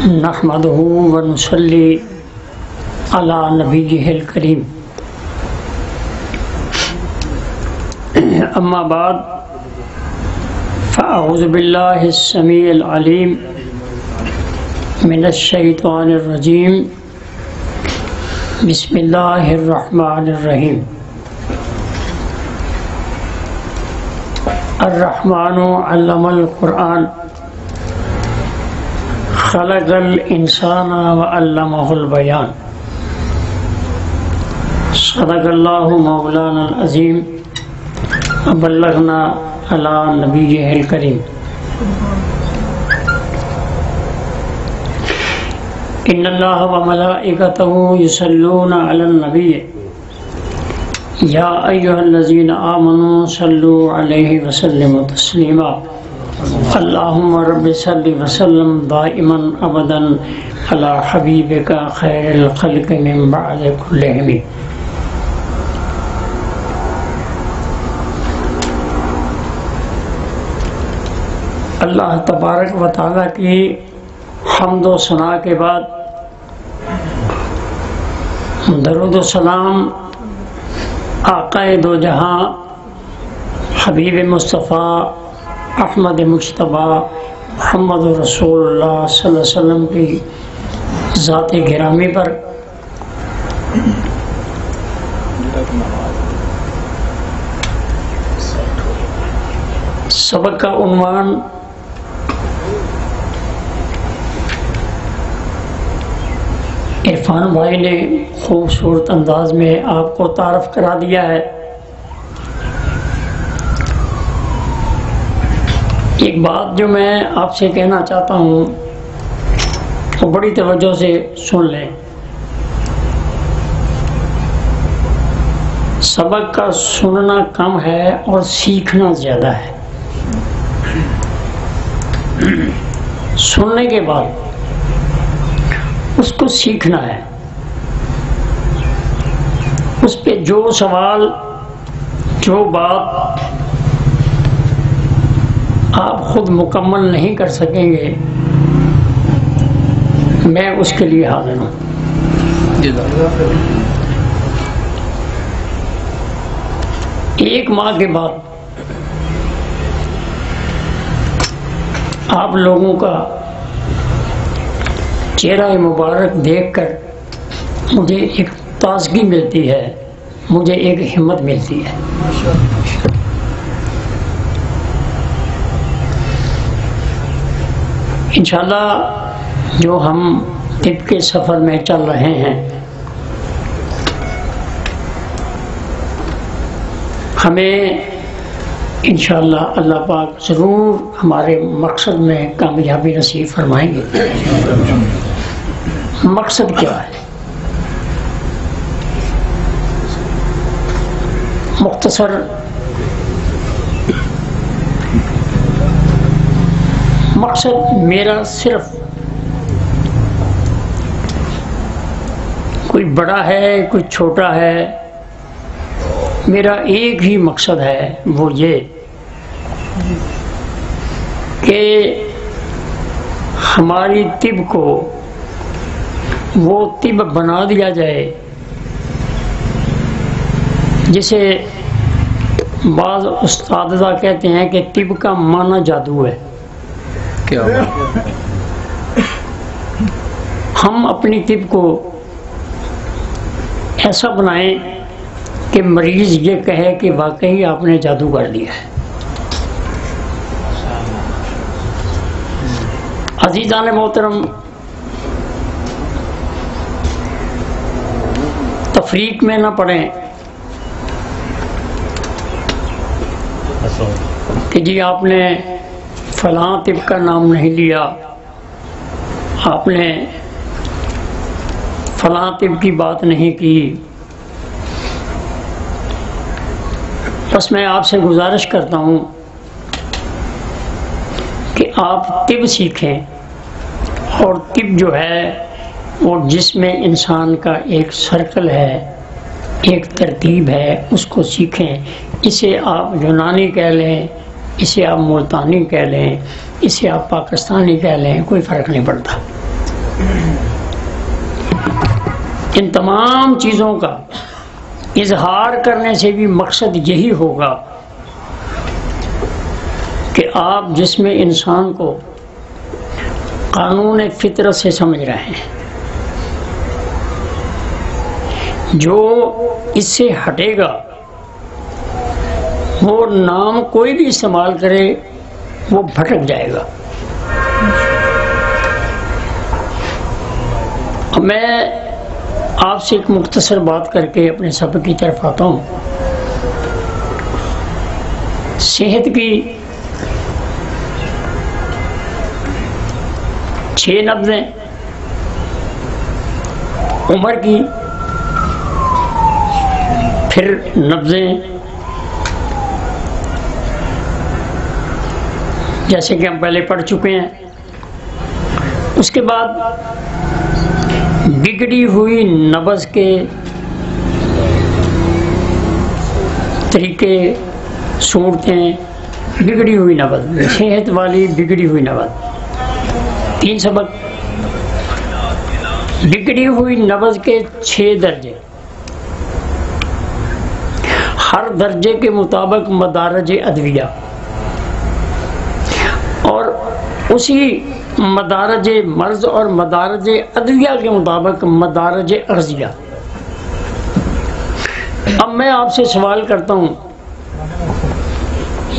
नहमदुहु व नुसल्ली अला नबिय्यिहिल करीम। अम्मा बाद फ़अऊज़ु बिल्लाहिस समीइल अलीम मिनश शैतानिर रजीम। बिस्मिल्लाहिर रहमानिर रहीम। अर्रहमानु अल्लमल कुरआन खलक़ल इंसाना व अल्लमहुल बयान। सदक़ल्लाहु मौलानल अज़ीम व बल्लगना अला नबिय्यिहिल करीम। इन्नल्लाह व मलाइकतहु युसल्लूना अलन नबी या अय्युहल्लज़ीना आमनू सल्लु अलैहि व सल्लिमू तस्लीमा। अल्लाहुम्मा रब्बि सल्लि व सल्लिम दाइमन अबदन अला हबीबिका खैरिल खल्क़ि मिन बअदि कुल्लिहिम। अल्लाह तबारक व तआला की हम्द व सना के बाद दरूद व सलाम आक़ाए दो जहां हबीब मुस्तफ़ा अहमद मुश्तबा मोहम्मद रसूलुल्लाह सल्लल्लाहु अलैहि वसल्लम की ज़ात गिरामी पर सबक का उन्वान इरफान भाई ने खूबसूरत अंदाज में आपको तारफ़ करा दिया है। एक बात जो मैं आपसे कहना चाहता हूँ तो बड़ी तवज्जो से सुन लें। सबक का सुनना कम है और सीखना ज़्यादा है। सुनने के बाद उसको सीखना है। उस पे जो सवाल जो बात आप खुद मुकम्मल नहीं कर सकेंगे, मैं उसके लिए हाज़िर हूँ। एक माह के बाद आप लोगों का चेहरा मुबारक देखकर मुझे एक ताज़गी मिलती है, मुझे एक हिम्मत मिलती है। इंशाअल्लाह जो हम तिब के सफ़र में चल रहे हैं, हमें इंशाअल्लाह अल्लाह पाक ज़रूर हमारे मकसद में कामयाबी नसीब फरमाएंगे। मकसद क्या है? मुख्तसर मकसद मेरा सिर्फ कोई बड़ा है कोई छोटा है, मेरा एक ही मकसद है, वो ये कि हमारी तिब को वो तिब बना दिया जाए जिसे बाज़ उस्तादा कहते हैं कि तिब का माना जादू है। क्या हम अपनी तिब को ऐसा बनाएं कि मरीज ये कहे कि वाकई आपने जादू कर दिया है। अज़ीज़ान मोहतरम, तफरीक में ना पड़ें कि जी आपने फलां तिब का नाम नहीं लिया, आपने फलां तिब की बात नहीं की। बस मैं आपसे गुजारिश करता हूँ कि आप तिब सीखें, और तिब जो है वो जिसमें इंसान का एक सर्कल है, एक तरतीब है, उसको सीखें। इसे आप यूनानी कह लें, इसे आप मुल्तानी कह लें, इसे आप पाकिस्तानी कह लें, कोई फ़र्क नहीं पड़ता। इन तमाम चीज़ों का इजहार करने से भी मकसद यही होगा कि आप जिसमें इंसान को कानून फितरत से समझ रहे हैं, जो इससे हटेगा वो नाम कोई भी इस्तेमाल करे वो भटक जाएगा। मैं आपसे एक मुख्तसर बात करके अपने सबक की तरफ आता हूँ। सेहत की 6 नब्ज़ें, उम्र की फिर नब्ज़ें, जैसे कि हम पहले पढ़ चुके हैं। उसके बाद बिगड़ी हुई नब्ज़ के तरीके, सूरतें, बिगड़ी हुई नब्ज़, सेहत वाली बिगड़ी हुई नब्ज़। 3 सबक। बिगड़ी हुई नब्ज़ के 6 दर्जे, हर दर्जे के मुताबिक मदारज अदविया, और उसी मदारज मर्ज और मदारज अदविया के मुताबिक मदारज अर्जिया। अब मैं आपसे सवाल करता हूँ,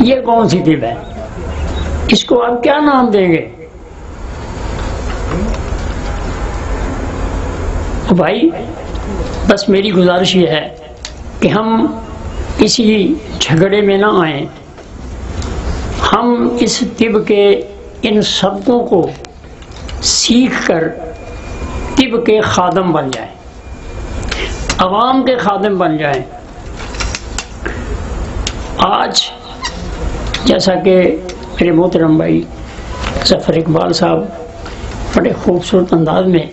ये कौन सी तिब है? इसको आप क्या नाम देंगे? भाई बस मेरी गुजारिश ये है कि हम किसी झगड़े में ना आए, हम इस तिब के इन सबकों को सीख कर तिब के खादम बन जाएं, अवाम के खादम बन जाएं। आज जैसा कि मेरे मोहतरम भाई ज़फ़र इकबाल साहब बड़े खूबसूरत अंदाज में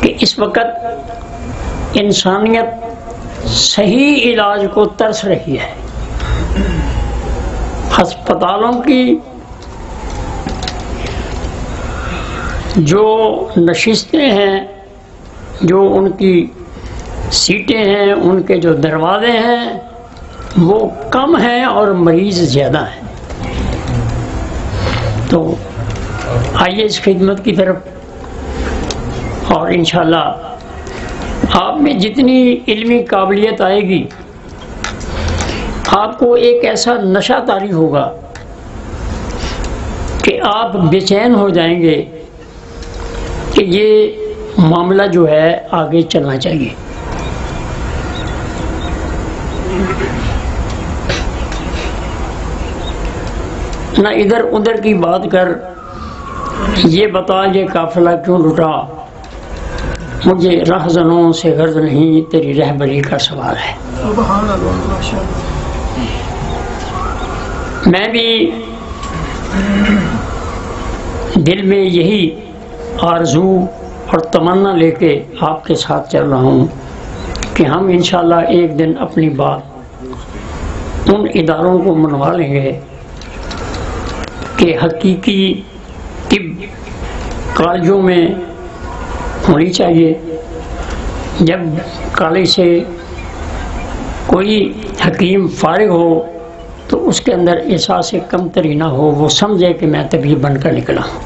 कि इस वक़्त इंसानियत सही इलाज को तरस रही है। अस्पतालों की जो नशिस्तें हैं, जो उनकी सीटें हैं, उनके जो दरवाजे हैं वो कम हैं और मरीज़ ज़्यादा हैं। तो आइए इस खिदमत की तरफ, और इंशाअल्लाह आप में जितनी इल्मी काबिलियत आएगी, आपको एक ऐसा नशा तारी होगा कि आप बेचैन हो जाएंगे कि ये मामला जो है आगे चलना चाहिए। ना इधर उधर की बात कर, ये बता ये काफिला क्यों लुटा, मुझे रहज़नों से गर्ज नहीं, तेरी रहबरी का सवाल है। मैं भी दिल में यही आरज़ू और तमन्ना लेके आपके साथ चल रहा हूँ कि हम इंशाअल्लाह एक दिन अपनी बात उन इदारों को मनवा लेंगे कि हकीकी तिब कॉलेजों में होनी चाहिए। जब कॉलेज से कोई हकीम फारिग हो तो उसके अंदर एहसास कमतरी ना हो, वो समझे कि मैं तबीब बनकर निकला हूँ।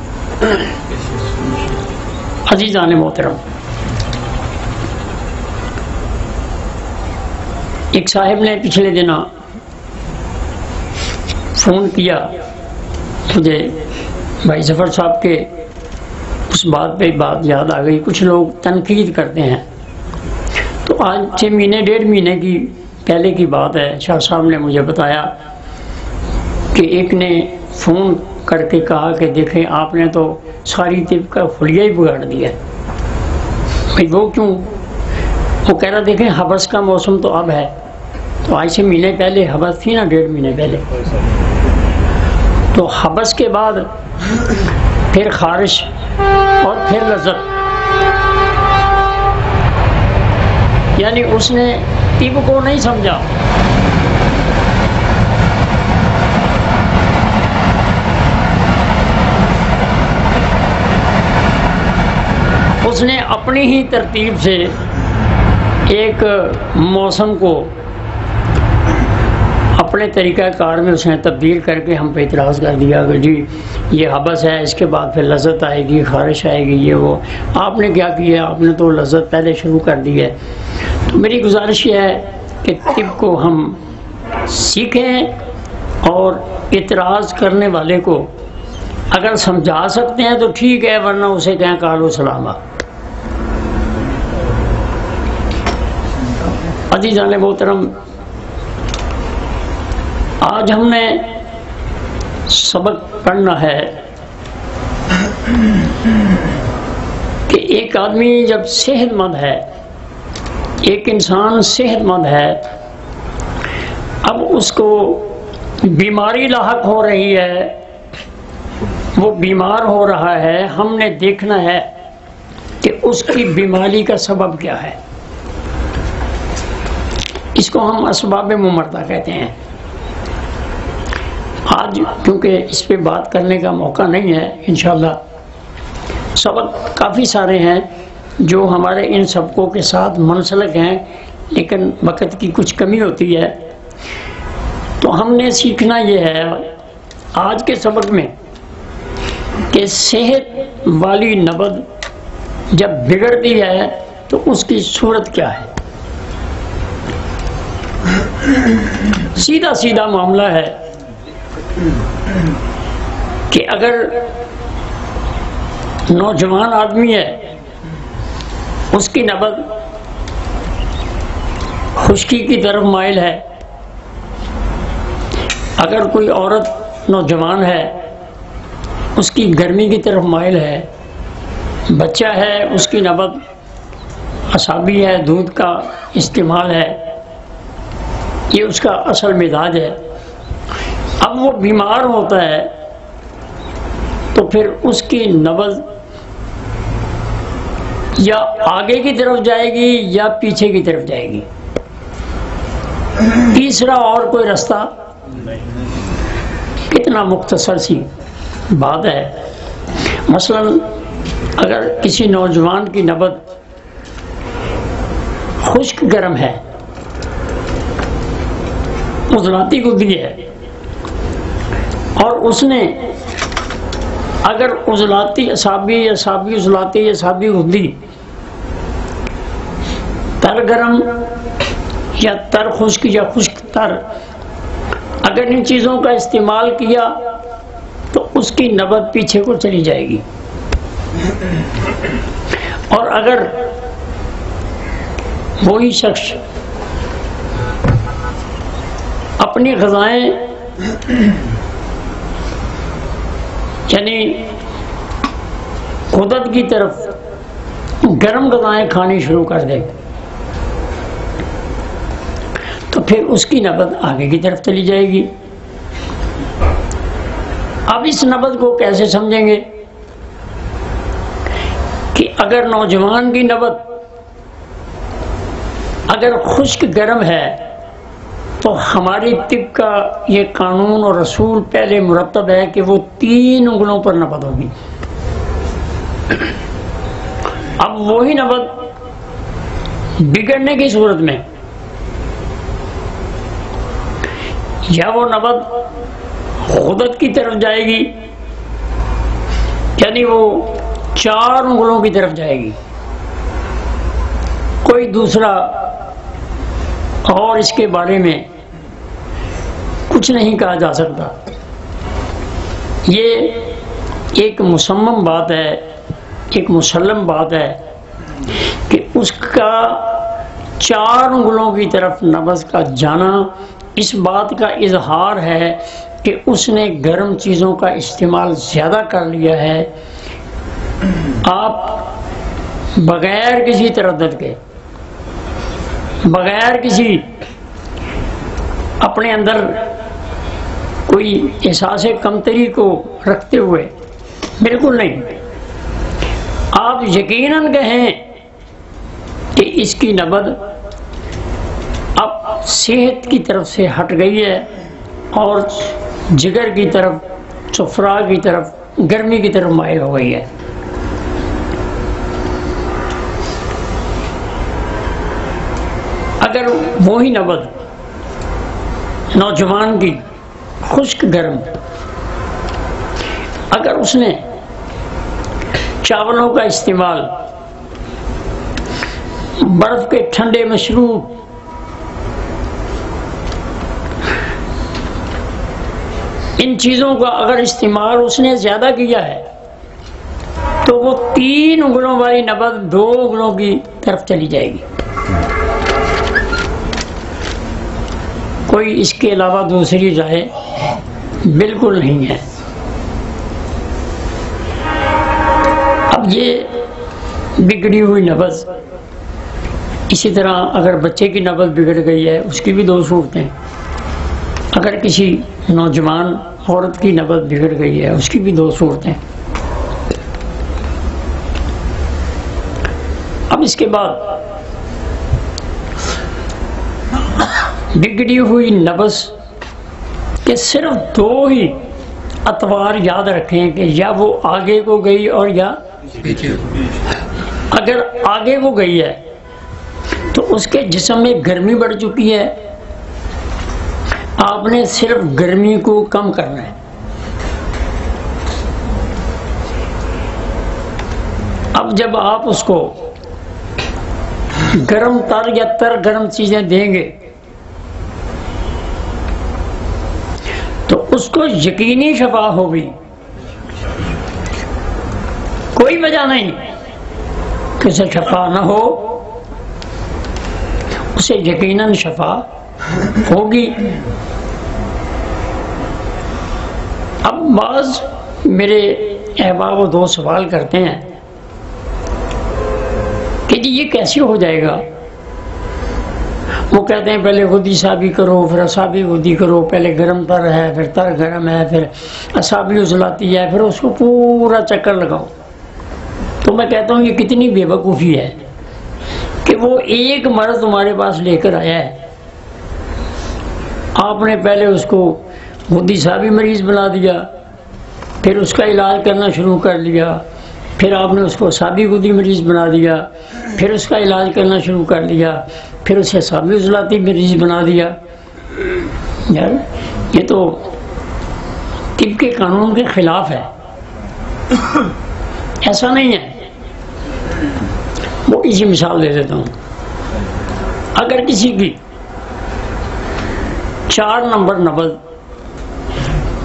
अज़ीज़ान मोहतरम, एक साहिब ने पिछले दिनों फ़ोन किया मुझे, भाई ज़फ़र साहब के उस बात पे बात याद आ गई। कुछ लोग तनकीद करते हैं, तो आज से महीने 1.5 महीने की पहले की बात है, शाह साहब ने मुझे बताया कि एक ने फ़ोन करके कहा कि देखें आपने तो सारी तिब का हुलिया ही बिगाड़ दिया। भाई वो क्यों? वो कह रहा देखें हबस का मौसम तो अब है, तो आज से महीने पहले हबस थी ना, 1.5 महीने पहले, तो हबस के बाद फिर खारिश और फिर लज़्ज़त, यानी उसने तिब को नहीं समझा। उसने अपनी ही तरतीब से एक मौसम को अपने तरीक़ाकार में उसने तब्दील करके हम पे इतराज़ कर दिया कि जी ये हबस है, इसके बाद फिर लज़्ज़त आएगी, ख़ारिश आएगी, ये वो। आपने क्या किया, आपने तो लज़्ज़त पहले शुरू कर दी है। तो मेरी गुजारिश ये है कि तिब को हम सीखें और इतराज़ करने वाले को अगर समझा सकते हैं तो ठीक है, वरना उसे कहें कालो सलामा। अज़ीज़ान मोहतरम, आज हमने सबक पढ़ना है कि एक आदमी जब सेहतमंद है, एक इंसान सेहतमंद है, अब उसको बीमारी लाहक हो रही है, वो बीमार हो रहा है, हमने देखना है कि उसकी बीमारी का सबब क्या है। इसको हम असबाब मुमर्दा कहते हैं। आज क्योंकि इस पे बात करने का मौका नहीं है, इंशाअल्लाह सबक काफ़ी सारे हैं जो हमारे इन सबकों के साथ मुंसलिक हैं, लेकिन वक़्त की कुछ कमी होती है। तो हमने सीखना ये है आज के सबक में कि सेहत वाली नबद जब बिगड़ती है तो उसकी सूरत क्या है। सीधा सीधा मामला है कि अगर नौजवान आदमी है, उसकी नबद खुश्की की तरफ माइल है, अगर कोई औरत नौजवान है उसकी गर्मी की तरफ माइल है, बच्चा है उसकी नबद असाबी है, दूध का इस्तेमाल है, ये उसका असल मिजाज है। अब वो बीमार होता है तो फिर उसकी नबज या आगे की तरफ जाएगी या पीछे की तरफ जाएगी, तीसरा और कोई रास्ता कितना मुख्तसर सी बात है। मसलन अगर किसी नौजवान की नबज खुश्क गर्म है, उजलाती गुद्दी है, और उसने अगर उजलाती असाबी उजलाती असाबी गुद्दी तर गर्म या तर खुश्क या खुश्क तर, अगर इन चीज़ों का इस्तेमाल किया तो उसकी नबज पीछे को चली जाएगी। और अगर वही शख्स अपनी ग़िज़ाएं यानी खुदत की तरफ गर्म ग़िज़ाएं खानी शुरू कर दे तो फिर उसकी नबज आगे की तरफ चली जाएगी। अब इस नबज को कैसे समझेंगे कि अगर नौजवान की नबज अगर खुश्क गर्म है तो हमारी तिब का ये कानून और रसूल पहले मुरतब है कि वो 3 उंगलों पर नबज होगी। अब वही नबज बिगड़ने की सूरत में या वो नबज खुदत की तरफ जाएगी, यानी वो 4 उंगलों की तरफ जाएगी, कोई दूसरा और इसके बारे में कुछ नहीं कहा जा सकता। ये एक मुसम्मम बात है, एक मुसल्लम बात है कि उसका 4 उंगलों की तरफ नबज का जाना इस बात का इजहार है कि उसने गर्म चीज़ों का इस्तेमाल ज़्यादा कर लिया है। आप बग़ैर किसी तरद्दुद के, बग़ैर किसी अपने अंदर कोई एहसास कमतरी को रखते हुए, बिल्कुल नहीं, आप यकीनन कहें कि इसकी नबज अब सेहत की तरफ से हट गई है और जिगर की तरफ, सफरा की तरफ, गर्मी की तरफ माइल हो गई है। अगर वही नबज नौजवान की खुश्क गर्म, अगर उसने चावलों का इस्तेमाल बर्फ के ठंडे मशरूब, इन चीज़ों का अगर इस्तेमाल उसने ज़्यादा किया है तो वो 3 उंगलों वाली नबज 2 उंगलों की तरफ चली जाएगी। कोई इसके अलावा दूसरी राय बिल्कुल नहीं है। अब ये बिगड़ी हुई नबज, इसी तरह अगर बच्चे की नबज बिगड़ गई है उसकी भी 2 सूरतें, अगर किसी नौजवान औरत की नबज बिगड़ गई है उसकी भी 2 सूरतें। अब इसके बाद बिगड़ी हुई नबज के सिर्फ 2 ही अतवार याद रखें कि या वो आगे को गई और या अगर आगे को गई है तो उसके जिस्म में गर्मी बढ़ चुकी है, आपने सिर्फ गर्मी को कम करना है। अब जब आप उसको गर्म तर या तर गर्म चीजें देंगे तो उसको यकीनी शफा होगी, कोई वजह नहीं कि उसे शफा ना हो, उसे यकीनन शफा होगी। अब बाज मेरे अहबाब व दोस्त सवाल करते हैं कि जी ये कैसे हो जाएगा। वो कहते हैं पहले खुदी साबी करो, फिर असाबी खुदी करो, पहले गर्म तर है, फिर तर गर्म है, फिर असाबी उजलाती है, फिर उसको पूरा चक्कर लगाओ। तो मैं कहता हूँ ये कितनी बेवकूफ़ी है कि वो एक मर्द तुम्हारे पास लेकर आया है, आपने पहले उसको खुदी साबी मरीज बना दिया, फिर उसका इलाज करना शुरू कर लिया, फिर आपने उसको साबी खुदी मरीज बना दिया, फिर उसका इलाज करना शुरू कर लिया, फिर उसे साबी उजलाती मरीज बना दिया। यार ये तो तिब के कानून के खिलाफ है, ऐसा नहीं है। वो इसी मिसाल दे देता हूँ, अगर किसी की 4 नंबर नबज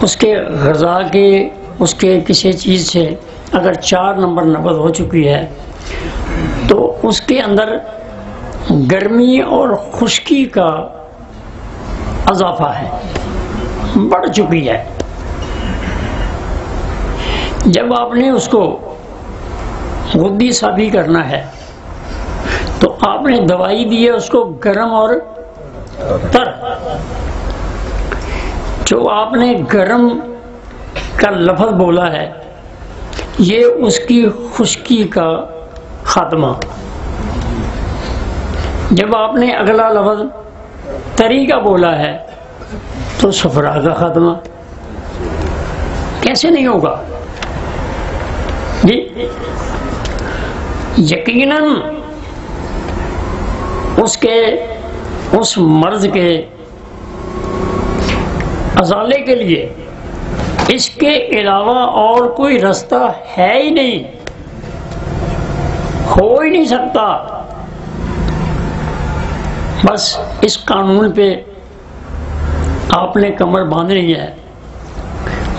उसके ग़ज़ा के उसके किसी चीज़ से अगर 4 नंबर नबज हो चुकी है तो उसके अंदर गर्मी और खुश्की का अज़ाफ़ा है, बढ़ चुकी है। जब आपने उसको गुद्दी साबी करना है तो आपने दवाई दी है उसको गर्म और तर। जो आपने गर्म का लफ्ज़ बोला है ये उसकी खुश्की का खात्मा, जब आपने अगला लफ्ज़ तरी का बोला है तो सफरा का खात्मा। कैसे नहीं होगा जी? यकीनन उसके उस मर्ज के अजाले के लिए इसके अलावा और कोई रास्ता है ही नहीं, हो ही नहीं सकता। बस इस कानून पे आपने कमर बांधनी है।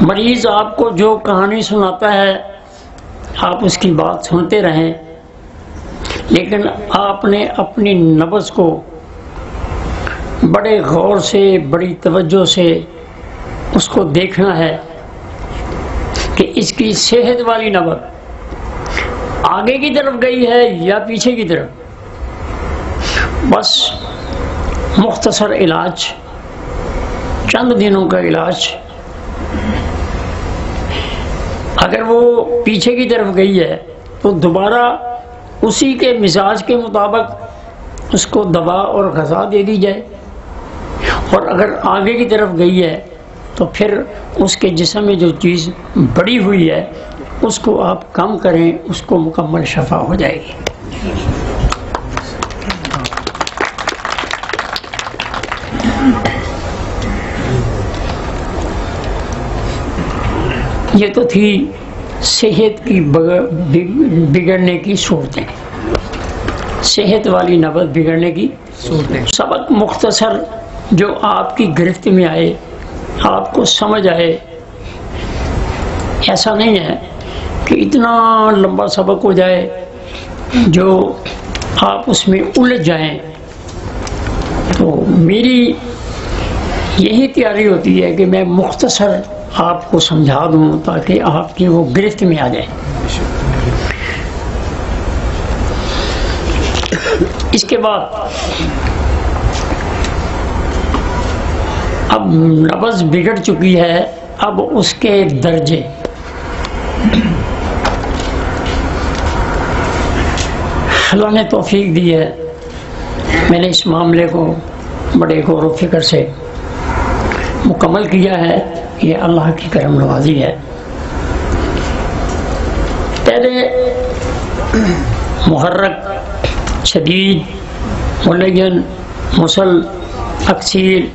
मरीज़ आपको जो कहानी सुनाता है आप उसकी बात सुनते रहें, लेकिन आपने अपनी नब्ज़ को बड़े गौर से बड़ी तवज्जो से उसको देखना है कि इसकी सेहत वाली नब्ज़ आगे की तरफ गई है या पीछे की तरफ। बस मुख्तसर इलाज, चंद दिनों का इलाज। अगर वो पीछे की तरफ गई है तो दोबारा उसी के मिजाज के मुताबिक उसको दवा और ग़ज़ा दे दी जाए, और अगर आगे की तरफ गई है तो फिर उसके जिस्म में जो चीज़ बड़ी हुई है उसको आप कम करें, उसको मुकम्मल शफा हो जाएगी। ये तो थी सेहत की बिगड़ने की सूरतें, सेहत वाली नबज़ बिगड़ने की सूरतें। सबक मुख्तसर जो आपकी गिरफ्त में आए, आपको समझ आए। ऐसा नहीं है कि इतना लंबा सबक हो जाए जो आप उसमें उलझ जाएं। तो मेरी यही तैयारी होती है कि मैं मुख्तसर आपको समझा दूं ताकि आपकी वो गिरफ्त में आ जाए। इसके बाद अब नबज़ बिगड़ चुकी है, अब उसके दर्जे। अल्लाह ने तौफीक दी है, मैंने इस मामले को बड़े गौर व फिक्र से मुकम्मल किया है। ये अल्लाह की करम नवाजी है। पहले मुहर्रक, शदीद, मुलय्यन, मुसल, अक्सीर,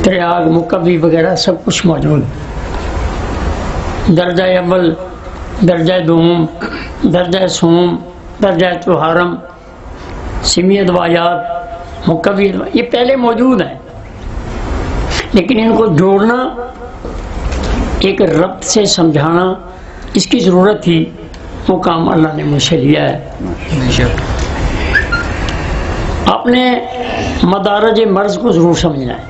त्रियाग, मुकव्वी वगैरह सब कुछ मौजूद। दर्जा अव्वल, दर्जा दूम, दर्जा सूम, दर्जा तुहारम, सिमियत वायात, मुकव्वी, ये पहले मौजूद हैं, लेकिन इनको जोड़ना, एक रब्त से समझाना, इसकी ज़रूरत थी। वो काम अल्लाह ने मुझसे लिया है। आपने मदारज मर्ज को ज़रूर समझना है।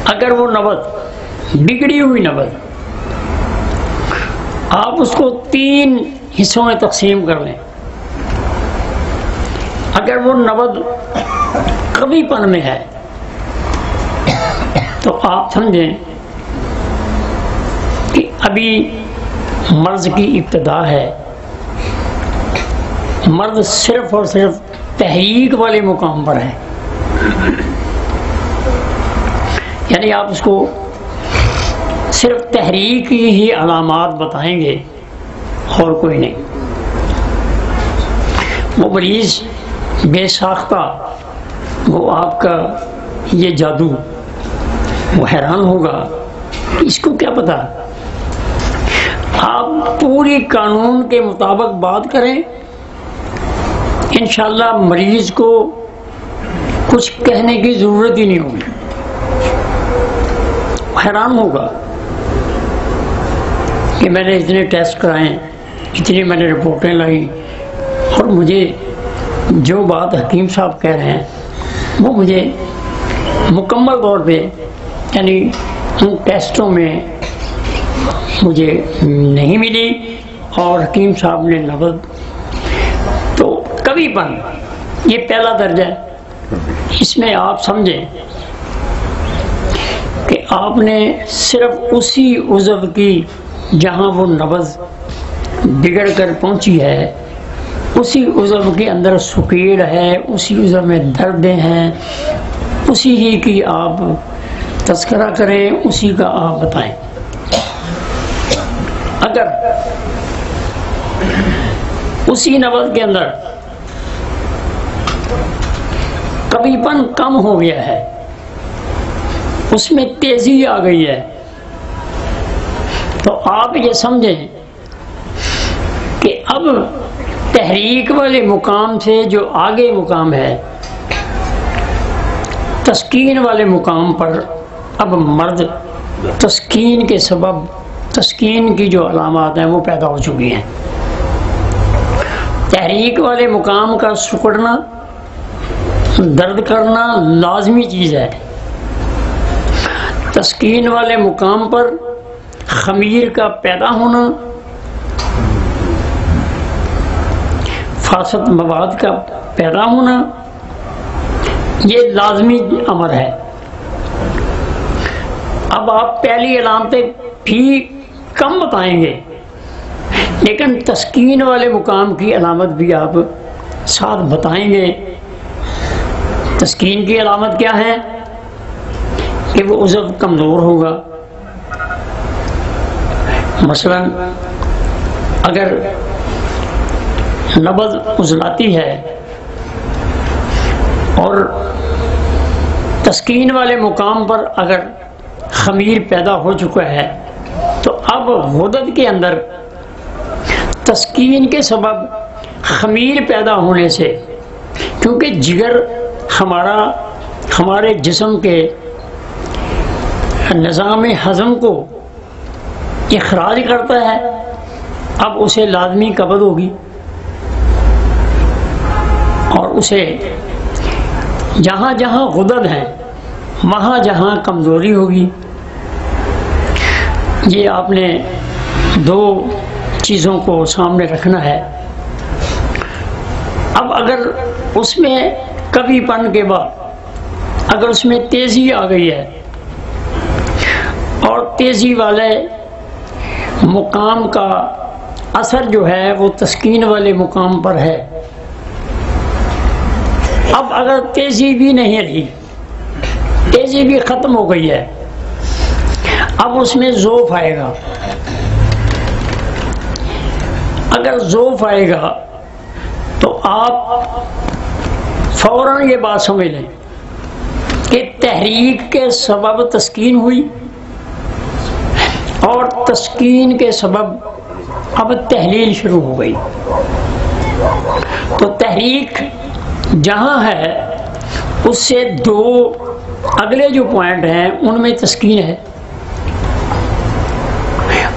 अगर वो नबज़ बिगड़ी हुई नबज़, आप उसको 3 हिस्सों में तकसीम कर लें। अगर वो नबज़ कवीपन में है तो आप समझें कि अभी मर्ज की इब्तिदा है। मर्द सिर्फ और सिर्फ तहरीक वाले मुकाम पर है, यानी आप उसको सिर्फ तहरीक की ही अलामात बताएंगे और कोई नहीं। वो मरीज बेसाख्ता, वो आपका ये जादू, वो हैरान होगा कि इसको क्या पता। आप पूरी कानून के मुताबिक बात करें, इंशाल्लाह मरीज को कुछ कहने की ज़रूरत ही नहीं होगी। हैरान होगा कि मैंने इतने टेस्ट कराए, इतनी मैंने रिपोर्टें लाई, और मुझे जो बात हकीम साहब कह रहे हैं वो मुझे मुकम्मल तौर पे, यानी उन टेस्टों में मुझे नहीं मिली। और हकीम साहब ने नबज़, तो कवीपन, ये पहला दर्जा है। इसमें आप समझें कि आपने सिर्फ उसी उज़व की जहाँ वो नबज़ बिगड़ कर पहुँची है, उसी उज़व के अंदर सुकीड़ है, उसी उज़व में दर्द हैं, उसी ही की आप तज़किरा करें, उसी का आप बताएं। अगर उसी नबज़ के अंदर कवीपन कम हो गया है, उसमें तेज़ी आ गई है, तो आप ये समझें कि अब तहरीक वाले मुकाम से जो आगे मुकाम है, तस्कीन वाले मुकाम पर, अब मर्द तस्कीन के सबब, तस्कीन की जो अलामात हैं वो पैदा हो चुकी हैं। तहरीक वाले मुकाम का सुकड़ना, दर्द करना लाजमी चीज़ है। तस्कीन वाले मुकाम पर खमीर का पैदा होना, फासद मवाद का पैदा होना, ये लाजमी अमर है। अब आप पहली अलामतें भी कम बताएंगे, लेकिन तस्कीन वाले मुकाम की अलामत भी आप साथ बताएंगे। तस्कीन की अलामत क्या है कि वो उज़व कमज़ोर होगा। मसलन अगर नबज़ उजलाती है और तस्कीन वाले मुकाम पर अगर खमीर पैदा हो चुका है, तो अब गुदद के अंदर तस्कीन के सबब खमीर पैदा होने से, क्योंकि जिगर हमारे जिस्म के निज़ाम हज़म को इखराज करता है, अब उसे लाजमी कब्ज़ होगी और उसे जहाँ जहाँ गुदद हैं वहाँ जहाँ कमज़ोरी होगी। ये आपने दो चीज़ों को सामने रखना है। अब अगर उसमें कवीपन के बाद अगर उसमें तेज़ी आ गई है और तेज़ी वाले मुकाम का असर जो है वो तस्कीन वाले मुकाम पर है, अब अगर तेज़ी भी नहीं रही, तेज़ी भी ख़त्म हो गई है, अब उसमें ज़ौफ़ आएगा। अगर ज़ौफ़ आएगा तो आप फ़ौरन ये बात समझ लें कि तहरीक के सबब तस्कीन हुई और तस्कीन के सबब अब तहलील शुरू हो गई। तो तहरीक जहाँ है उससे दो अगले जो पॉइंट हैं उनमें तस्कीन है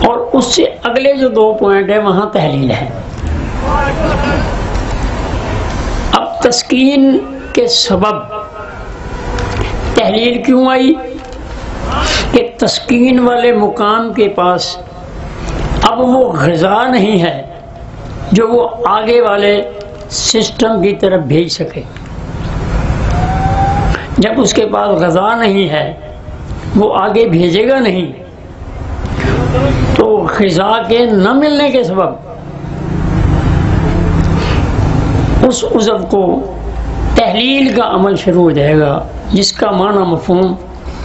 और उससे अगले जो दो पॉइंट हैं वहाँ तहलील है। अब तस्कीन के सबब तहलील क्यों आई कि तस्कीन वाले मुकाम के पास अब वो ग़िज़ा नहीं है जो वो आगे वाले सिस्टम की तरफ भेज सके। जब उसके पास ग़िज़ा नहीं है, वो आगे भेजेगा नहीं, तो ग़िज़ा के न मिलने के सबब उस उज़व को तहलील का अमल शुरू हो जाएगा, जिसका माना मफ़हूम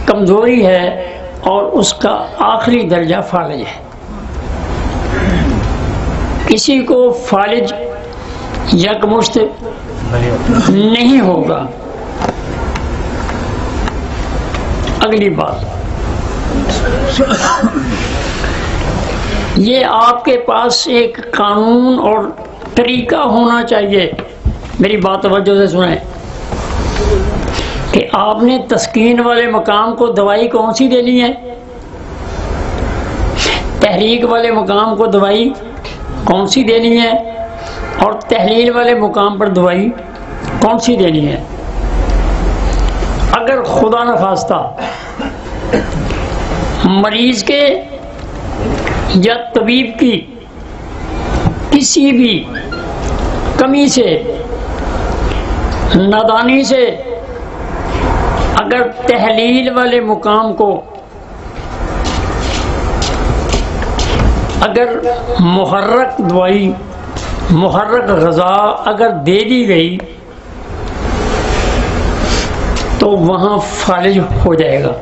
कमज़ोरी है और उसका आखिरी दर्जा फालिज है। किसी को फालिज यकमुश्त नहीं होगा। अगली बात, ये आपके पास एक कानून और तरीका होना चाहिए, मेरी बात तवज्जो से सुने, कि आपने तस्कीन वाले मकाम को दवाई कौन सी देनी है, तहरीक वाले मकाम को दवाई कौन सी देनी है और तहलील वाले मुकाम पर दवाई कौन सी देनी है। अगर खुदा न खास्ता मरीज के या तबीब की किसी भी कमी से, नादानी से अगर तहलील वाले मुकाम को अगर मुहर्रक दवाई, मुहर्रक ग़िज़ा अगर दे दी गई तो वहाँ फालिज हो जाएगा,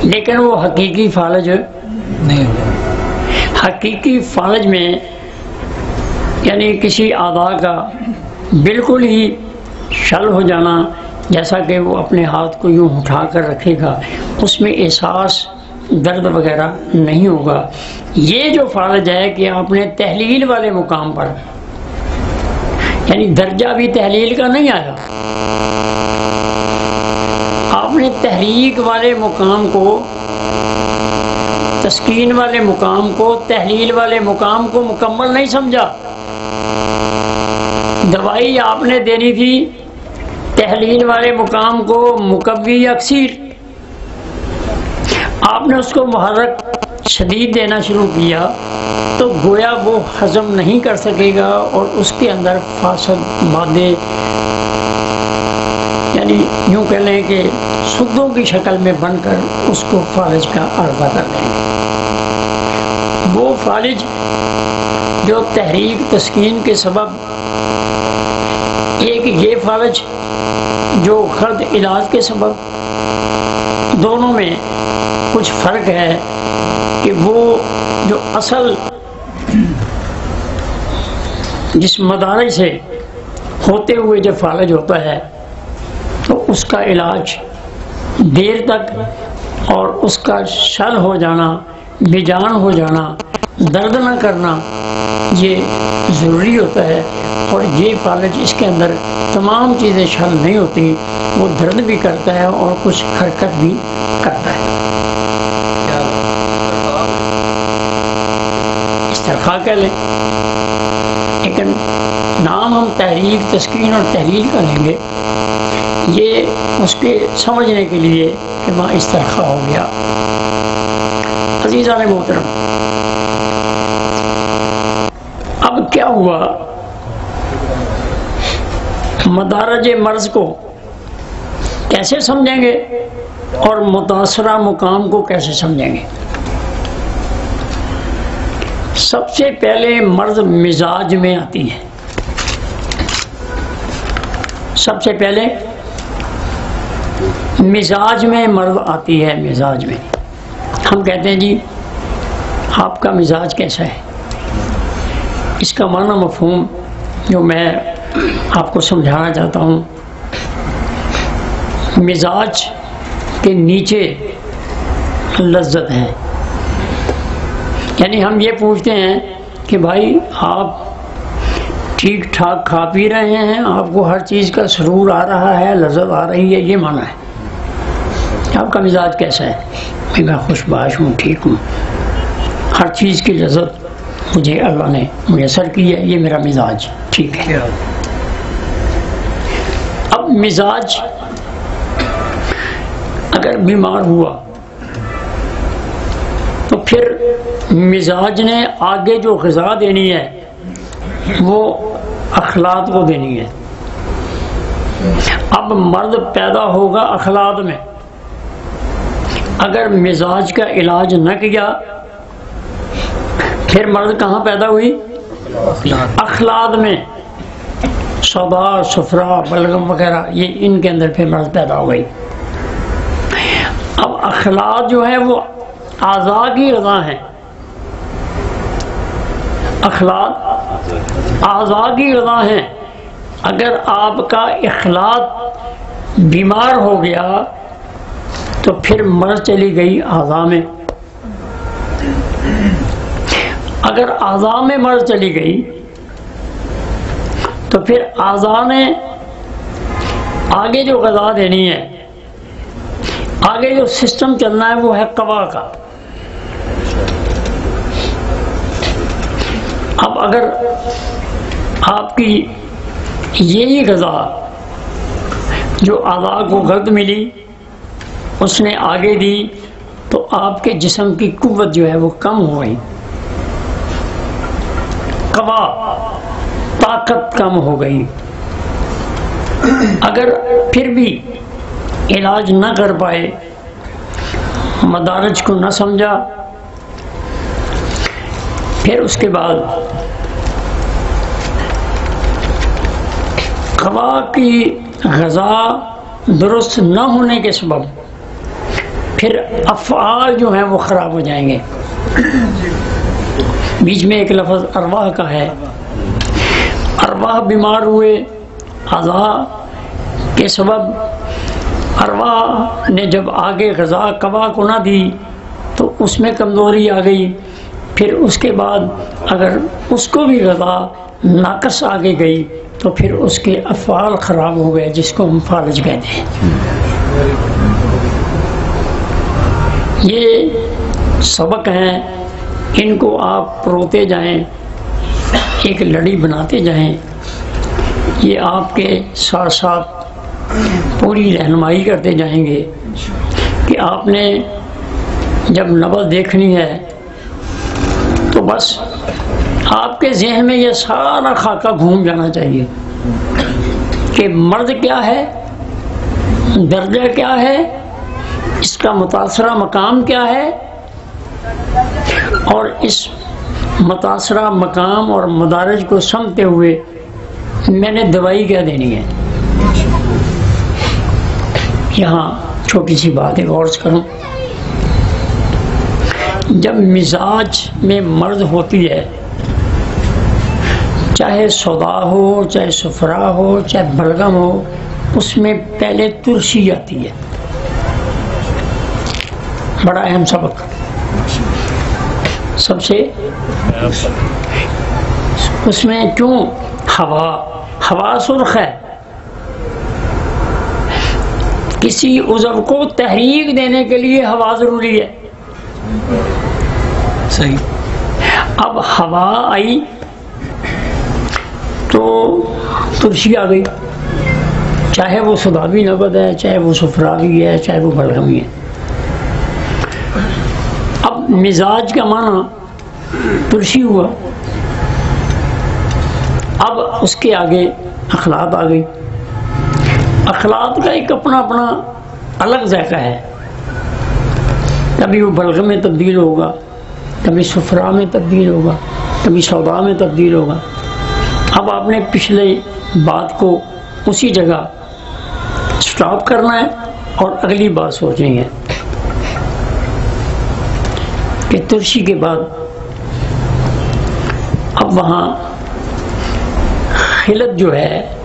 लेकिन वो हकीकी फालिज नहीं होगा। हकीकी फालिज में यानी किसी आदा का बिल्कुल ही शल हो जाना, जैसा कि वो अपने हाथ को यूँ उठा कर रखेगा, उसमें एहसास दर्द वगैरह नहीं होगा। ये जो फालिज है कि आपने तहलील वाले मुकाम पर, यानी दर्जा भी तहलील का नहीं आया, आपने तहरीक वाले मुकाम को, तस्कीन वाले मुकाम को, तहलील वाले मुकाम को मुकम्मल नहीं समझा। दवाई आपने देनी थी तहलील वाले मुकाम को मुकव्वी अक्सीर, आपने उसको मुहर्रक शदीद देना शुरू किया तो गोया वो हजम नहीं कर सकेगा और उसके अंदर फासद मादे, यानी यूँ कह लें कि सुद्दों की शक्ल में बनकर उसको फालिज का अर्ज़ा कर देंगे। वो फालिज जो तहरीक तस्कीन के सबब, एक ये फालिज जो खर्द इलाज के सबब, दोनों में कुछ फ़र्क है कि वो जो असल जिस मदारज से होते हुए जो फालिज होता है तो उसका इलाज देर तक और उसका शल हो जाना, बेजान हो जाना, दर्द न करना, ये ज़रूरी होता है। और ये फालज इसके अंदर तमाम चीज़ें शल नहीं होती, वो दर्द भी करता है और कुछ हरकत भी करता है। इस्तिरखा कह लें, लेकिन नाम हम तहरीक, तस्कीन और तहलील का लेंगे, ये उसके समझने के लिए कि वहाँ इस्तिरखा हो गया। अज़ीज़ान मोहतरम, अब क्या हुआ, मदारज मर्ज़ को कैसे समझेंगे और मुतासरा मुकाम को कैसे समझेंगे। सबसे पहले मर्ज़ मिजाज में आती है। सबसे पहले मिजाज में मर्ज़ आती है। मिजाज में हम कहते हैं जी आपका मिजाज कैसा है। इसका माना मफ़हूम जो मैं आपको समझाना चाहता हूँ, मिजाज के नीचे लज्जत है। यानी हम ये पूछते हैं कि भाई आप ठीक ठाक खा पी रहे हैं, आपको हर चीज़ का सुरूर आ रहा है, लज्जत आ रही है, ये माना है। आपका मिजाज कैसा है? मैं खुशबाश हूँ, ठीक हूँ, हर चीज़ की लज्जत मुझे अल्लाह ने मुयसर की है, ये मेरा मिजाज ठीक है। अब मिजाज अगर बीमार हुआ तो फिर मिजाज ने आगे जो ग़िज़ा देनी है वो अखलात को देनी है। अब मर्द पैदा होगा अखलात में, अगर मिजाज का इलाज न किया फिर मर्द कहाँ पैदा हुई? अखलात में। सौदा, सुफरा, बलगम वगैरह, ये इनके अंदर फिर मर्द पैदा हो गई। अब अखलात जो है वो आज़ा की ग़िज़ा है। अखलात आज़ा की ग़िज़ा है। अगर आपका इखलात बीमार हो गया तो फिर मर्ज़ चली गई आज़ा में। अगर आज़ा में मर्ज़ चली गई तो फिर आज़ा ने आगे जो ग़िज़ा देनी है, आगे जो सिस्टम चलना है वो है क़वा का। अब अगर आपकी यही ग़िज़ा जो आज़ा को गलत मिली उसने आगे दी तो आपके जिस्म की कुव्वत जो है वो कम हो गई, क़वा ताकत कम हो गई। अगर फिर भी इलाज न कर पाए, मदारज को न समझा, फिर उसके बाद क़वा की ग़िज़ा दुरुस्त न होने के सबब फिर अफ़आल जो हैं वो ख़राब हो जाएंगे। बीच में एक लफ्ज़ अरवाह का है, अरवाह बीमार हुए आज़ा के सबब, अरवाह ने जब आगे ग़िज़ा क़वा को ना दी तो उसमें कमज़ोरी आ गई। फिर उसके बाद अगर उसको भी ग़िज़ा नाक़स आगे गई तो फिर उसके अफ़आल ख़राब हो गए, जिसको हम फालज कहते हैं। ये सबक हैं, इनको आप परोते जाएं, एक लड़ी बनाते जाएं। ये आपके साथ साथ पूरी रहनुमाई करते जाएंगे कि आपने जब नबज़ देखनी है तो बस आपके ज़हन में ये सारा खाका घूम जाना चाहिए कि मर्द क्या है, दर्जा क्या है, इसका मुतासरा मकाम क्या है, और इस मुतासरा मकाम और मदारज को समझते हुए मैंने दवाई क्या देनी है। यहाँ छोटी सी बात एक और करूँ, जब मिजाज में मर्द होती है, चाहे सौदा हो, चाहे सुफरा हो, चाहे बलगम हो, उसमें पहले तुरशी आती है। बड़ा अहम सबक। सबसे उसमें क्यों हवा सुर्ख है, किसी उज़व को तहरीक देने के लिए हवा जरूरी है। सही। अब हवा आई तो तुलसी आ गई, चाहे वो सुदावी नबद है, चाहे वो सुफरावी है, चाहे वो बलगमी है। अब मिजाज का माना तुलसी हुआ, अब उसके आगे अखलात आ गई। अखलात का एक अपना अपना अलग जायका है, कभी वो बलगम में तब्दील होगा, कभी सुफरा में तब्दील होगा, कभी सौदा में तब्दील होगा। अब आपने पिछले बात को उसी जगह स्टॉप करना है और अगली बात सोचनी है कि तुलसी के बाद अब वहाँ खिलत जो है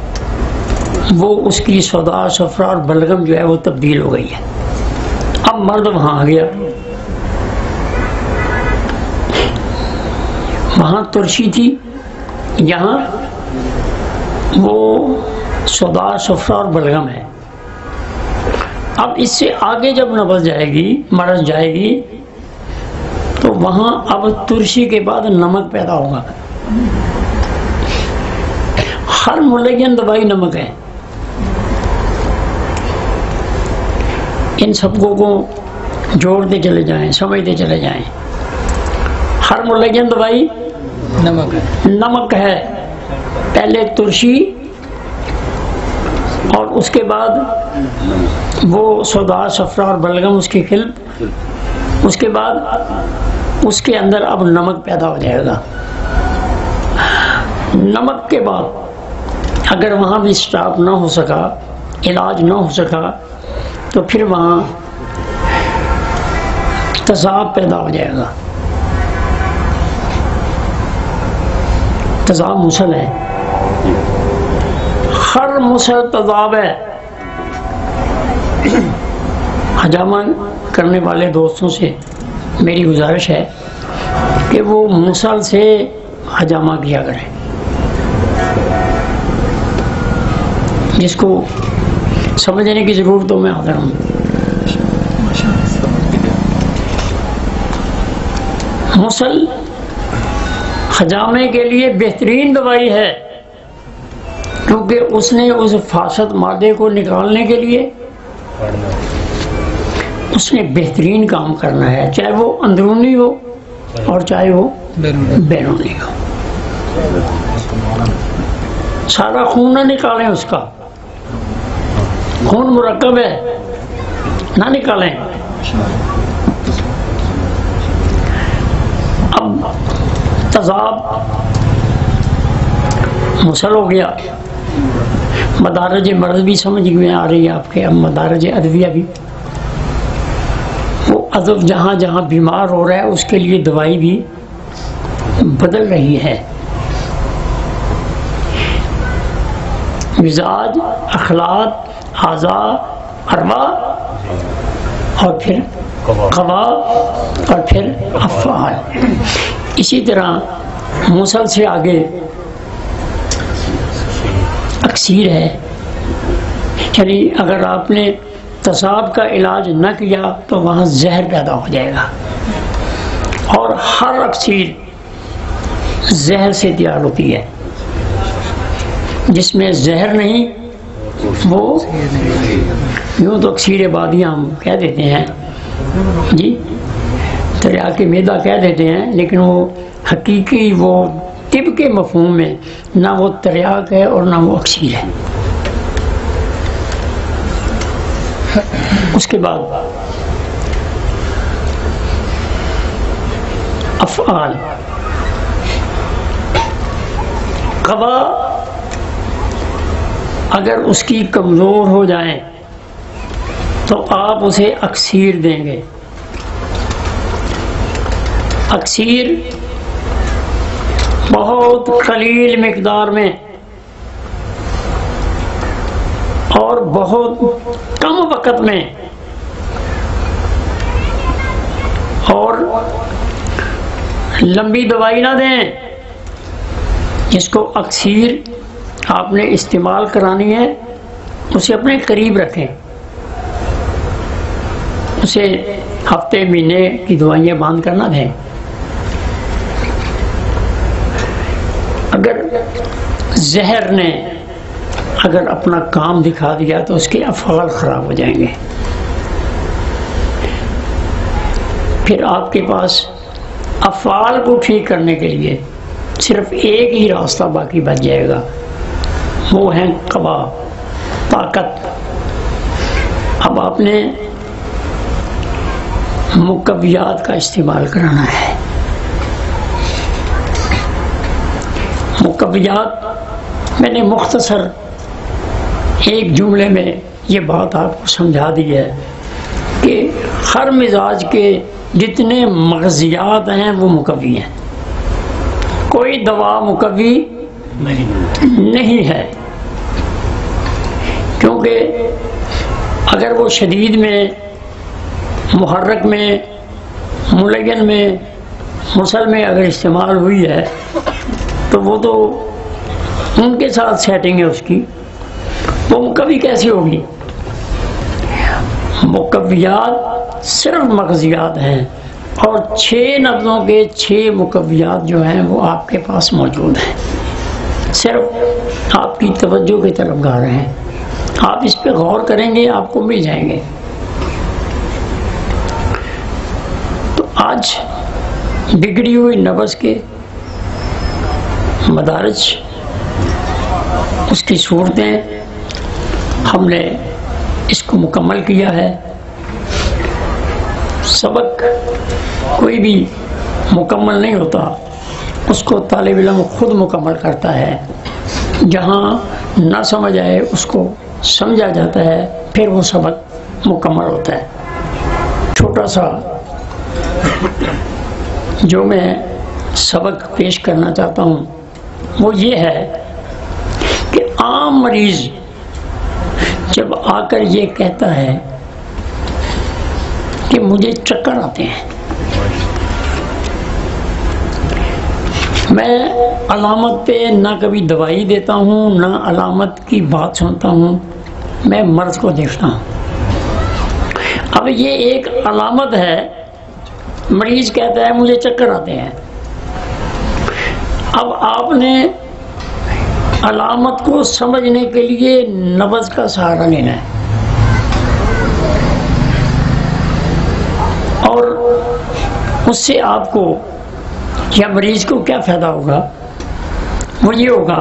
वो उसकी सौदा सफरा और बलगम जो है वो तब्दील हो गई है। अब मर्द वहाँ आ गया, वहाँ तुलसी थी, यहाँ वो सौदा सफरा और बलगम है। अब इससे आगे जब नबज जाएगी, मरज जाएगी, तो वहाँ अब तुलसी के बाद नमक पैदा होगा। हर मुल्लगिन दवाई नमक है। इन सबको को जोड़ते चले जाएं, समझते चले जाएं। हर मुल्लगिन दवाई नमक है। नमक है। पहले तुलसी और उसके बाद वो सौदा सफरा और बलगम उसकी खिल, उसके बाद उसके अंदर अब नमक पैदा हो जाएगा। नमक के बाद अगर वहाँ भी स्टॉप ना हो सका, इलाज ना हो सका, तो फिर वहाँ तज़ाब पैदा हो जाएगा। तज़ाब मुसल है, हर मुसल तज़ाब है। हजामा करने वाले दोस्तों से मेरी गुजारिश है कि वो मुसल से हजामा किया करें। जिसको समझने की ज़रूरत हो मैं हाज़िर हूँ। मुसल हजामे के लिए बेहतरीन दवाई है, क्योंकि उसने उस फासद मादे को निकालने के लिए उसने बेहतरीन काम करना है, चाहे वो अंदरूनी हो और चाहे वो बैरूनी हो। सारा खून ना निकालें, उसका खून मुरक्कब है, ना निकालें। अब तज़ाब मुसल हो गया, मदारज मर्ज़ भी समझ में आ रही है आपके, अब मदारज अदविया भी। वो अदब जहाँ जहाँ बीमार हो रहा है उसके लिए दवाई भी बदल रही है। मिजाज, अखलाक, आज़ा, अरवा और फिर क़वा और फिर अफ़आल। इसी तरह मुसल से आगे अक्सीर है, यानी अगर आपने तसाब का इलाज न किया तो वहाँ जहर पैदा हो जाएगा। और हर अक्सीर जहर से तैयार होती है, जिसमें जहर नहीं वो यूँ तो अक्सीर बादियाँ हम कह देते हैं जी, दरिया के मैदा कह देते हैं, लेकिन वो हकीकी वो तिब के मफहूम में ना वो तरियाक है और ना वो अक्सीर है। उसके बाद अफ़आल, क़वा अगर उसकी कमज़ोर हो जाए तो आप उसे अक्सीर देंगे। अक्सीर बहुत कलील मिक़दार में और बहुत कम वक़्त में और लंबी दवाई ना दें, जिसको अक्सर आपने इस्तेमाल करानी है उसे अपने करीब रखें, उसे हफ्ते महीने की दवाइयाँ बंद करना दें। अगर जहर ने अगर अपना काम दिखा दिया तो उसके अफ़आल ख़राब हो जाएंगे। फिर आपके पास अफ़आल को ठीक करने के लिए सिर्फ एक ही रास्ता बाकी बच जाएगा, वो है क़वा, ताकत। अब आपने मुकव्वियात का इस्तेमाल कराना है। मुकव्वियात मैंने मुख्तसर एक जुमले में ये बात आपको समझा दी है कि हर मिजाज के जितने मग़ज़ियात हैं वो मुकव्वी हैं, कोई दवा मुकव्वी नहीं है। क्योंकि अगर वो शदीद में, मुहर्रक में, मुलय्यन में, मुसल में अगर इस्तेमाल हुई है तो वो तो उनके साथ सेटिंग है उसकी, वो मुकव्वी कैसी होगी? मुकव्वियात सिर्फ मग़ज़ियात हैं और 6 लफ्ज़ों के 6 मुकव्वियात जो हैं वो आपके पास मौजूद हैं, सिर्फ आपकी तवज्जो की तरफ गा रहे हैं। आप इस पे गौर करेंगे आपको मिल जाएंगे। तो आज बिगड़ी हुई नब्ज़ के मदारिज, उसकी सूरतें हमने इसको मुकम्मल किया है। सबक कोई भी मुकम्मल नहीं होता, उसको तालिब इल्म खुद मुकम्मल करता है। जहाँ ना समझ आए उसको समझा जाता है, फिर वो सबक मुकम्मल होता है। छोटा सा जो मैं सबक पेश करना चाहता हूँ वो ये है कि आम मरीज़ जब आकर ये कहता है कि मुझे चक्कर आते हैं, मैं अलामत पे ना कभी दवाई देता हूँ ना अलामत की बात सुनता हूँ, मैं मर्ज़ को देखता हूँ। अब ये एक अलामत है, मरीज़ कहता है मुझे चक्कर आते हैं। अब आपने अलामत को समझने के लिए नब्ज़ का सहारा लेना है और उससे आपको या मरीज़ को क्या फ़ायदा होगा? वो ये होगा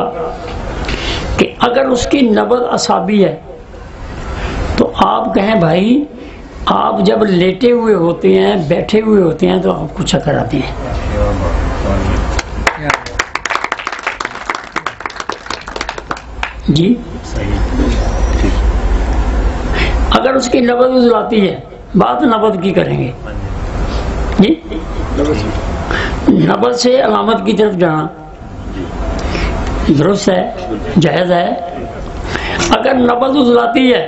कि अगर उसकी नब्ज़ असाबी है तो आप कहें भाई आप जब लेटे हुए होते हैं, बैठे हुए होते हैं तो आपको चक्कर आते हैं। जी, अगर उसकी नब्ज़ उजलाती है, बात नब्ज़ की करेंगे जी, नब्ज़ से अलामत की तरफ जाना दुरुस्त है, जायज़ है। अगर नब्ज़ उजलाती है,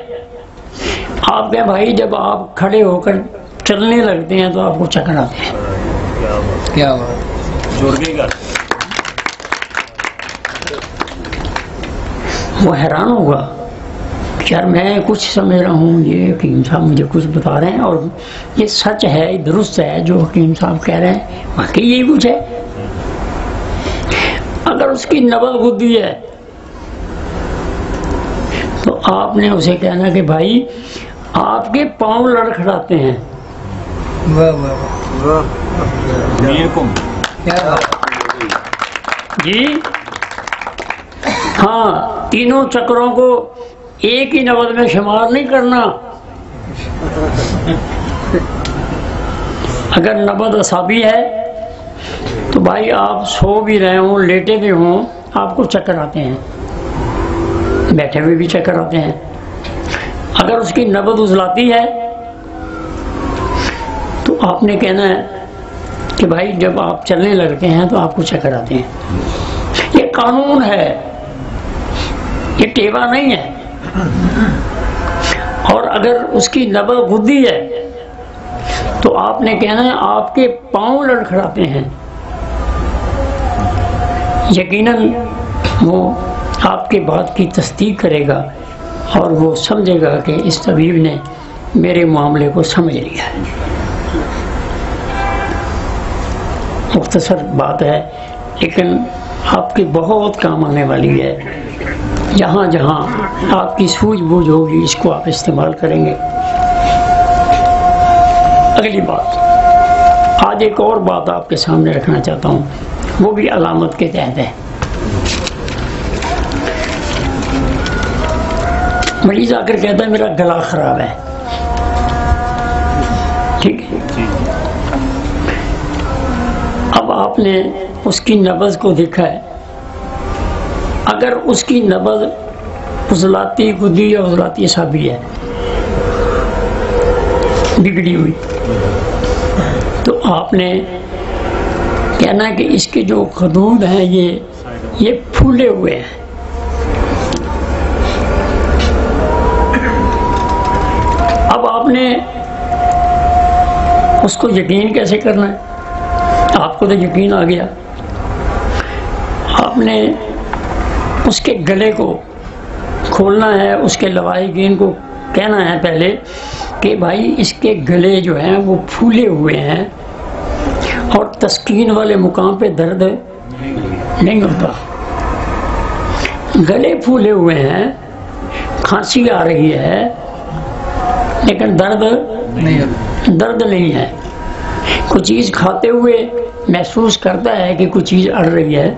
आप कहें भाई जब आप खड़े होकर चलने लगते हैं तो आपको चक्कर आते हैं। क्या बात, वो हैरान होगा यार मैं कुछ समझ रहा हूँ, ये हकीम साहब मुझे कुछ बता रहे हैं और ये सच है, दुरुस्त है जो हकीम साहब कह रहे हैं, वाकई यही कुछ है। अगर उसकी नब्ज़ बुद्धि है तो आपने उसे कहना कि भाई आपके पाँव लड़खड़ाते हैं। जी हाँ, तीनों चक्रों को एक ही नब्ज़ में शुमार नहीं करना। अगर नब्ज़ असाबी है तो भाई आप सो भी रहे हों, लेटे भी हों, आपको चक्कर आते हैं, बैठे हुए भी चक्कर आते हैं। अगर उसकी नब्ज़ उजलाती है तो आपने कहना है कि भाई जब आप चलने लगते हैं तो आपको चक्कर आते हैं। ये कानून है, ये टेवा नहीं है। और अगर उसकी नब्ज़ बुद्धि है तो आपने कहना है आपके पांव लड़खड़ाते हैं, यकीनन वो आपके बात की तस्दीक करेगा और वो समझेगा कि इस तबीब ने मेरे मामले को समझ लिया है। मुख्तसर बात है लेकिन आपके बहुत काम आने वाली है। जहाँ जहाँ आपकी सूझबूझ होगी इसको आप इस्तेमाल करेंगे। अगली बात, आज एक और बात आपके सामने रखना चाहता हूँ, वो भी अलामत के तहत है। मरीज आकर कहता है मेरा गला खराब है, ठीक है। अब आपने उसकी नब्ज़ को देखा है, अगर उसकी नब्ज़ उज़लाती गुदी या उज़लाती असाबी है बिगड़ी हुई, तो आपने कहना है कि इसके जो खदूद हैं ये फूले हुए हैं। अब आपने उसको यकीन कैसे करना है? आपको तो यकीन आ गया, आपने उसके गले को खोलना है, उसके लवाहिकीन को कहना है पहले कि भाई इसके गले जो हैं वो फूले हुए हैं और तस्कीन वाले मुकाम पे दर्द नहीं होता। गले फूले हुए हैं, खांसी आ रही है लेकिन दर्द नहीं है। कुछ चीज़ खाते हुए महसूस करता है कि कुछ चीज़ अड़ रही है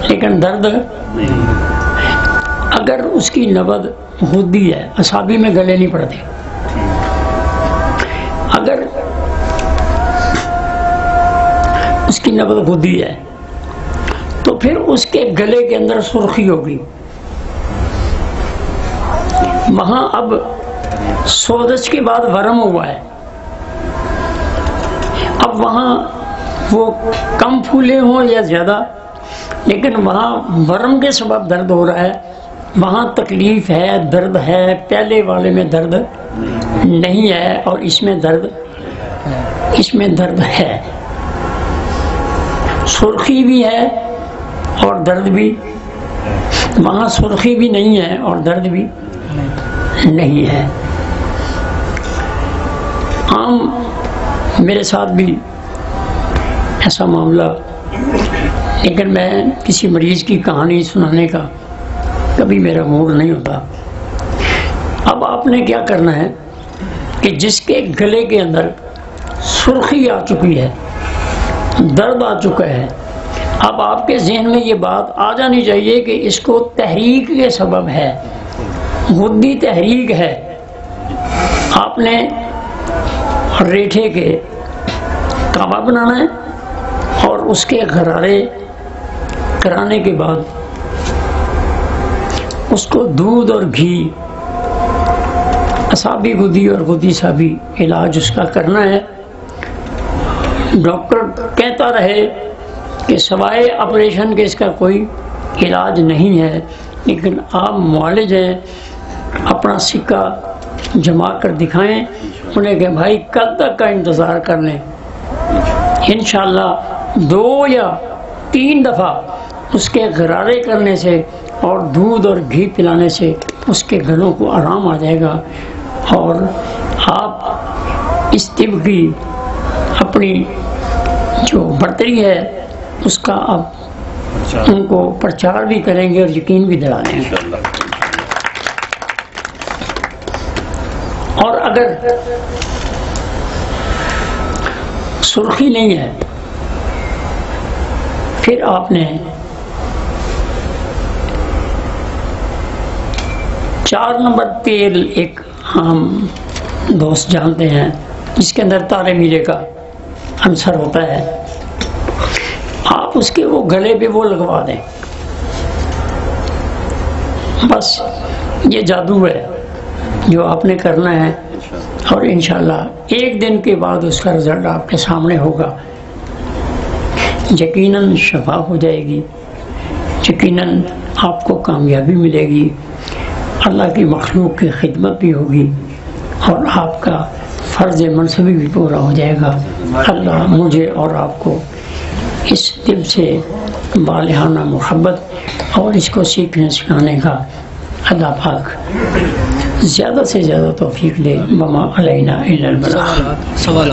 लेकिन दर्द नहीं। अगर उसकी नब्ज़ गुद्दी है, असाबी में गले नहीं पड़ते, अगर उसकी नब्ज़ गुद्दी है तो फिर उसके गले के अंदर सुर्खी होगी। वहाँ अब सोजश के बाद वरम हुआ है, अब वहाँ वो कम फूले हों या ज़्यादा, लेकिन वहाँ वरम के सबब दर्द हो रहा है, वहाँ तकलीफ़ है, दर्द है। पहले वाले में दर्द नहीं है और इसमें दर्द है। सुर्खी भी है और दर्द भी, वहाँ सुर्खी भी नहीं है और दर्द भी नहीं है। आम मेरे साथ भी ऐसा मामला, लेकिन मैं किसी मरीज़ की कहानी सुनाने का कभी मेरा मूड नहीं होता। अब आपने क्या करना है कि जिसके गले के अंदर सुर्खी आ चुकी है, दर्द आ चुका है, अब आपके जहन में ये बात आ जानी चाहिए कि इसको तहरीक के सबब है, गुद्दी तहरीक है। आपने रेठे के काबा बनाना है और उसके गरारे कराने के बाद उसको दूध और घी, असाबी गुदी और गुदी साबी इलाज उसका करना है। डॉक्टर कहता रहे कि सवाए ऑपरेशन के इसका कोई इलाज नहीं है, लेकिन आप मुआलिज हैं, अपना सिक्का जमा कर दिखाएं उन्हें कि भाई कब तक का इंतज़ार कर लें। इंशाअल्लाह 2 या 3 दफ़ा उसके गरारे करने से और दूध और घी पिलाने से उसके गलों को आराम आ जाएगा और आप इस तिब की अपनी जो बढ़तरी है उसका आप उनको प्रचार भी करेंगे और यकीन भी दिला देंगे। और अगर सुर्खी नहीं है फिर आपने 4 नंबर तेल, एक हम दोस्त जानते हैं जिसके अंदर तारे मीले का अंसर होता है, आप उसके वो गले पे वो लगवा दें। बस ये जादू है जो आपने करना है और इंशाल्लाह 1 दिन के बाद उसका रिज़ल्ट आपके सामने होगा। यकीनन शफा हो जाएगी, यकीनन आपको कामयाबी मिलेगी, अल्लाह की मखलूक की खिदमत भी होगी और आपका फ़र्ज़ मनसबी भी पूरा हो जाएगा। अल्लाह मुझे और आपको इस दिल से बालिहाना मोहब्बत और इसको सीखने सिखाने का अल्लाह पाक ज़्यादा से ज़्यादा तौफीक दे। वमा अलैना इल्लल बलाग। सवाल